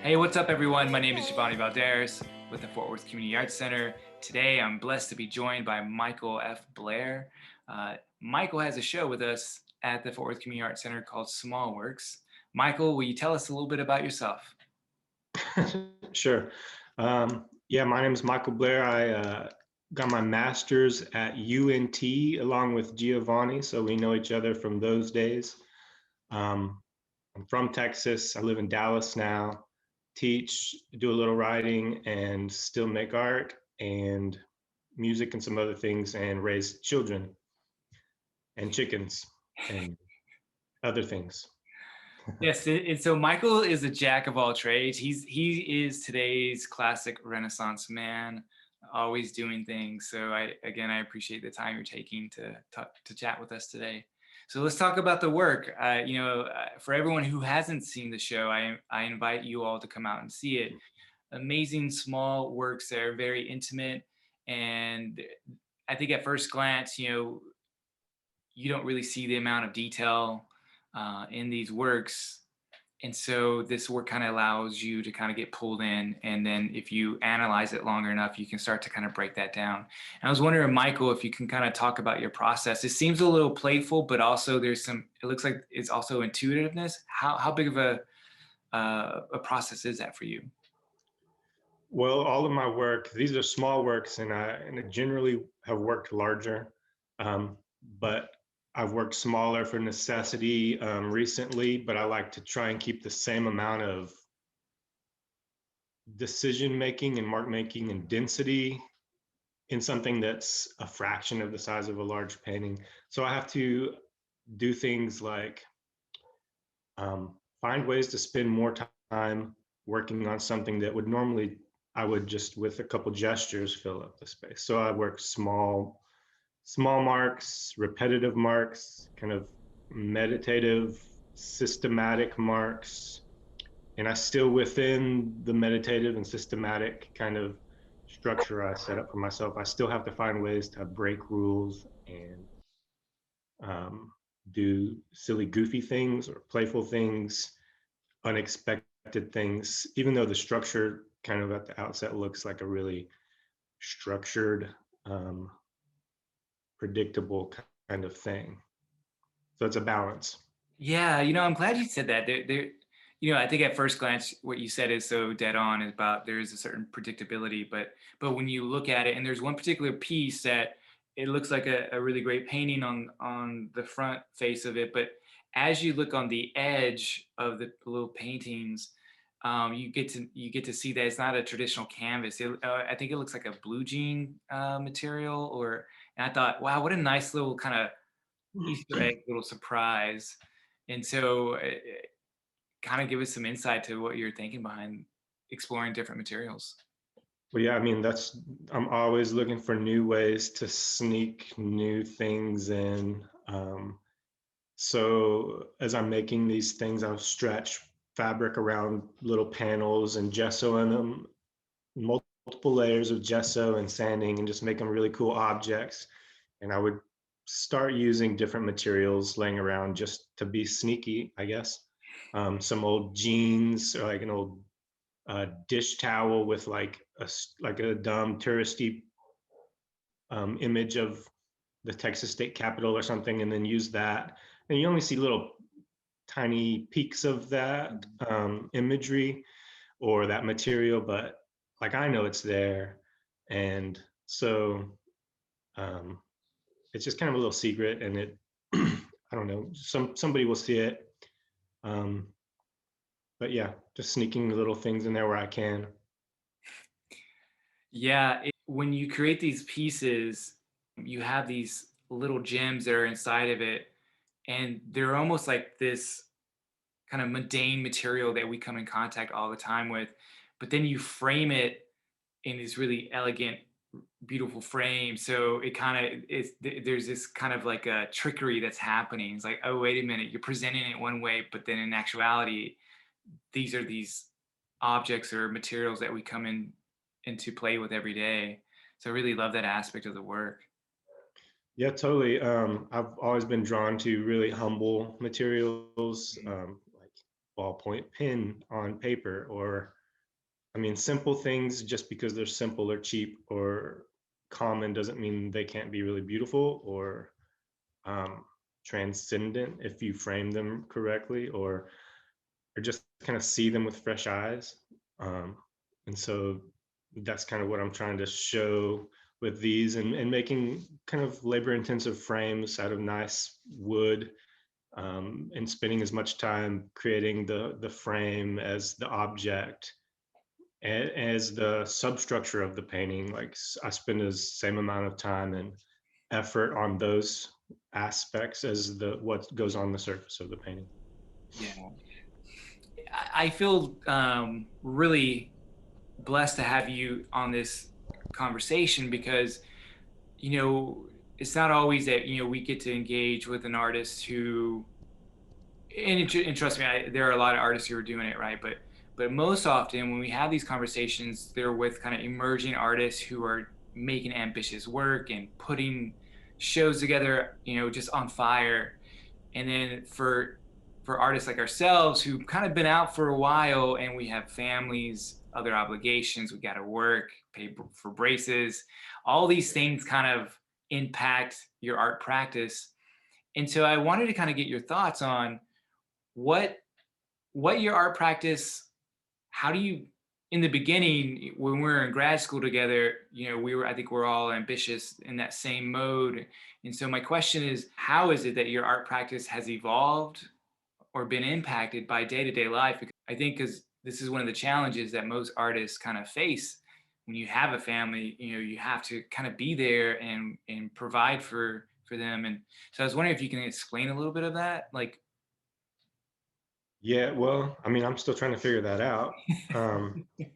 Hey, what's up, everyone? My name is Giovanni Valderas with the Fort Worth Community Arts Center. Today, I'm blessed to be joined by Michael F. Blair. Michael has a show with us at the Fort Worth Community Arts Center called Small Works. Michael, will you tell us a little bit about yourself? Sure. Yeah, my name is Michael Blair. I got my master's at UNT along with Giovanni, so we know each other from those days. Um, I'm from Texas. I live in Dallas now, teach, do a little writing, and still make art and music and some other things, and raise children and chickens and other things. Yes, and so Michael is a jack of all trades. He is today's classic Renaissance man, always doing things. So I appreciate the time you're taking to talk to chat with us today. So let's talk about the work. For everyone who hasn't seen the show, I invite you all to come out and see it. Amazing small works that are very intimate, and I think at first glance, you don't really see the amount of detail in these works, and so this work kind of allows you to kind of get pulled in, and then if you analyze it longer enough, you can start to kind of break that down. And I was wondering, Michael, if you can kind of talk about your process. It seems a little playful, but also it looks like it's also intuitiveness. How big of a process is that for you? Well, all of my work, these are small works, and I generally have worked larger, but I've worked smaller for necessity recently. But I like to try and keep the same amount of decision making and mark making and density in something that's a fraction of the size of a large painting. So I have to do things like find ways to spend more time working on something that would normally I would just with a couple gestures fill up the space. So I work small marks, repetitive marks, kind of meditative, systematic marks, and I still within the meditative and systematic kind of structure I set up for myself. I still have to find ways to break rules and um, do silly, goofy things or playful things, unexpected things, even though the structure kind of at the outset looks like a really structured, um, predictable kind of thing. So it's a balance. Yeah, I'm glad you said that. I think at first glance, what you said is so dead on about there is a certain predictability, but when you look at it, and there's one particular piece that it looks like a really great painting on the front face of it, but as you look on the edge of the little paintings, you get to see that it's not a traditional canvas. I think it looks like a blue jean material, and I thought, wow, what a nice little kind of Easter egg little surprise. And so, kind of give us some insight to what you're thinking behind exploring different materials. Well, yeah, I mean, I'm always looking for new ways to sneak new things in. So as I'm making these things, I'll stretch fabric around little panels and gesso in them, multiple layers of gesso and sanding, and just make them really cool objects. And I would start using different materials laying around just to be sneaky, I guess. Some old jeans, or like an old dish towel with like a dumb touristy image of the Texas state capitol or something, and then use that. And you only see little tiny peaks of that imagery or that material, but like I know it's there. And so um, it's just kind of a little secret, and it, I don't know, somebody will see it. Um, but yeah, just sneaking little things in there where I can. Yeah, when you create these pieces, you have these little gems that are inside of it, and they're almost like this kind of mundane material that we come in contact all the time with, but then you frame it in this really elegant, beautiful frame. So it kind of is, there's this kind of like a trickery that's happening. It's like, oh, wait a minute, you're presenting it one way, but then in actuality, these are these objects or materials that we come into play with every day. So I really love that aspect of the work. Yeah, totally. I've always been drawn to really humble materials, like ballpoint pen on paper, or I mean, simple things just because they're simple or cheap or common doesn't mean they can't be really beautiful or um, transcendent if you frame them correctly, or just kind of see them with fresh eyes. Um, and so that's kind of what I'm trying to show with these, and making kind of labor intensive frames out of nice wood, and spending as much time creating the frame as the object as the substructure of the painting. Like I spend the same amount of time and effort on those aspects as the what goes on the surface of the painting. Yeah. I feel really blessed to have you on this conversation because, you know, it's not always that, we get to engage with an artist who, and trust me, there are a lot of artists who are doing it right, but most often when we have these conversations, they're with kind of emerging artists who are making ambitious work and putting shows together, just on fire. And then for artists like ourselves who've kind of been out for a while and we have families, other obligations, we got to work, pay for braces, all these things kind of impact your art practice. And so I wanted to kind of get your thoughts on what what your art practice, how do you, in the beginning when we were in grad school together, I think we're all ambitious in that same mode. And so my question is, how is it that your art practice has evolved or been impacted by day-to-day life? Because I think, because this is one of the challenges that most artists kind of face when you have a family, you have to kind of be there and provide for them. And so I was wondering if you can explain a little bit of that, like. Yeah, well, I mean, I'm still trying to figure that out.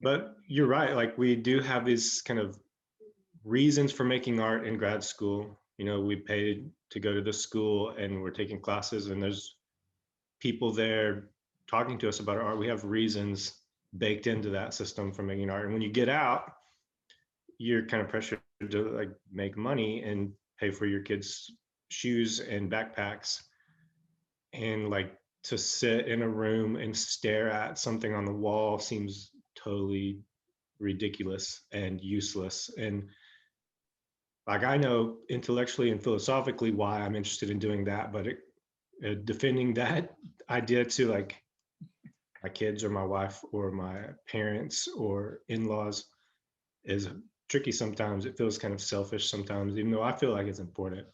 But you're right. Like we do have these kind of reasons for making art in grad school. You know, we paid to go to the school and we're taking classes, and there's people there talking to us about our art. We have reasons baked into that system for making art. And when you get out, you're kind of pressured to like make money and pay for your kids' shoes and backpacks, and like to sit in a room and stare at something on the wall seems totally ridiculous and useless. And like I know intellectually and philosophically why I'm interested in doing that, but defending that idea to like my kids or my wife or my parents or in-laws is tricky sometimes. It feels kind of selfish sometimes, even though I feel like it's important.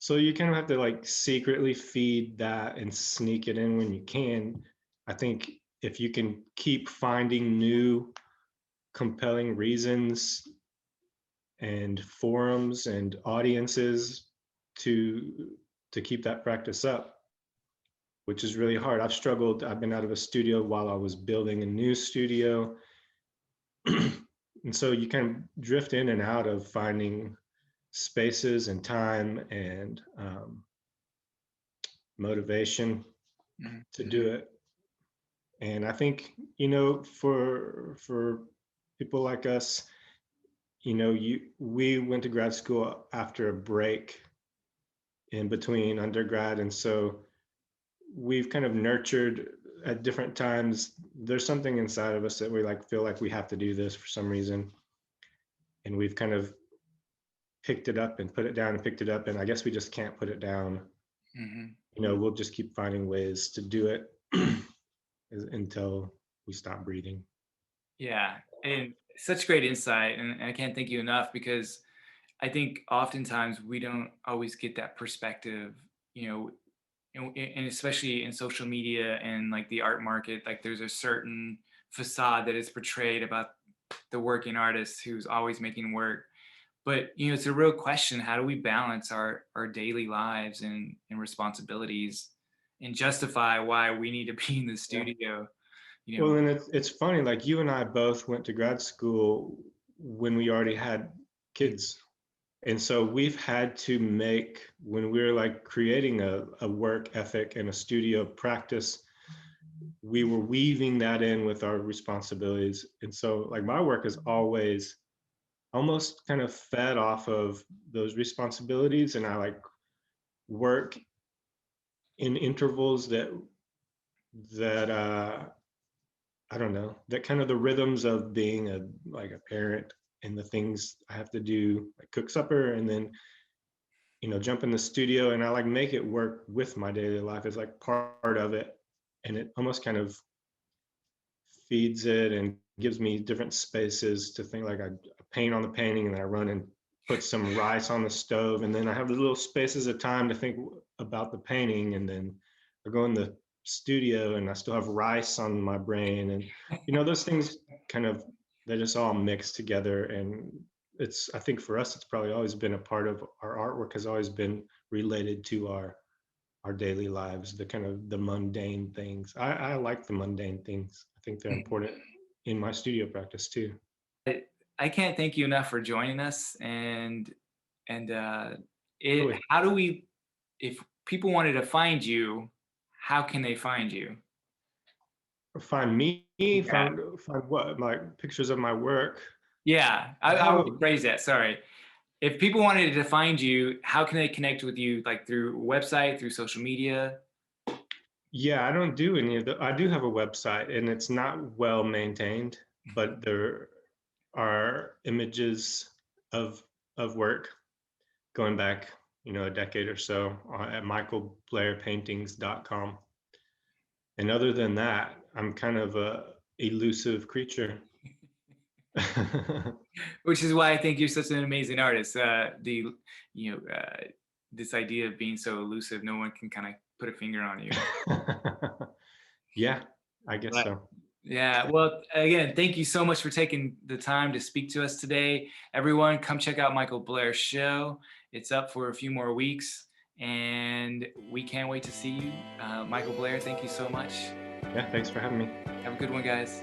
So you kind of have to like secretly feed that and sneak it in when you can. I think if you can keep finding new compelling reasons and forums and audiences to keep that practice up, which is really hard. I've struggled. I've been out of a studio while I was building a new studio. And so you kind of drift in and out of finding spaces and time and motivation to do Mhm. it. And I think, for people like us, we went to grad school after a break in between undergrad, and so we've kind of nurtured at different times. There's something inside of us that we like feel like we have to do this for some reason, and we've kind of picked it up and put it down and picked it up, and I guess we just can't put it down. Mhm. We'll just keep finding ways to do it until we stop breathing. Yeah, and such great insight, and I can't thank you enough because I think oftentimes we don't always get that perspective, you know, and especially in social media and like the art market, like there's a certain facade that is portrayed about the working artist who's always making work. But it's a real question: how do we balance our daily lives and responsibilities, and justify why we need to be in the Yeah. studio? You know, Well, and it's funny, like you and I both went to grad school when we already had kids. And so we've had to make, when we're like creating a work ethic and a studio practice, we were weaving that in with our responsibilities. And so like my work is always almost kind of fed off of those responsibilities. And I like work in intervals that that I don't know, that kind of the rhythms of being a like a parent and the things I have to do, like cook supper and then jump in the studio and I like make it work with my daily life. It's like part of it, and it almost kind of feeds it and gives me different spaces to think. Like I paint on the painting and then I run and put some rice on the stove, and then I have the little spaces of time to think about the painting, and then I go in the studio and I still have rice on my brain, and those things kind of, they just all mix together. And it's, I think for us it's probably always been a part of our artwork, has always been related to our daily lives, the kind of the mundane things. I like the mundane things. I think they're important in my studio practice too. I can't thank you enough for joining us. And it Totally. how do we, if people wanted to find you, how can they find you? Find me, Yeah. find what? My pictures of my work. Yeah, I would Oh, rephrase that. Sorry. If people wanted to find you, how can they connect with you? Like through website, through social media? yeah, I don't do any of the, I do have a website and it's not well maintained, but there are images of work going back, a decade or so, at michaelblairpaintings.com. And other than that, I'm kind of a elusive creature. Which is why I think you're such an amazing artist. You know, this idea of being so elusive, no one can kind of put a finger on you. Yeah, I guess But so. yeah, well, again, thank you so much for taking the time to speak to us today. Everyone, come check out Michael Blair's show. It's up for a few more weeks, and we can't wait to see you. Michael Blair, thank you so much. Yeah, thanks for having me. Have a good one, guys.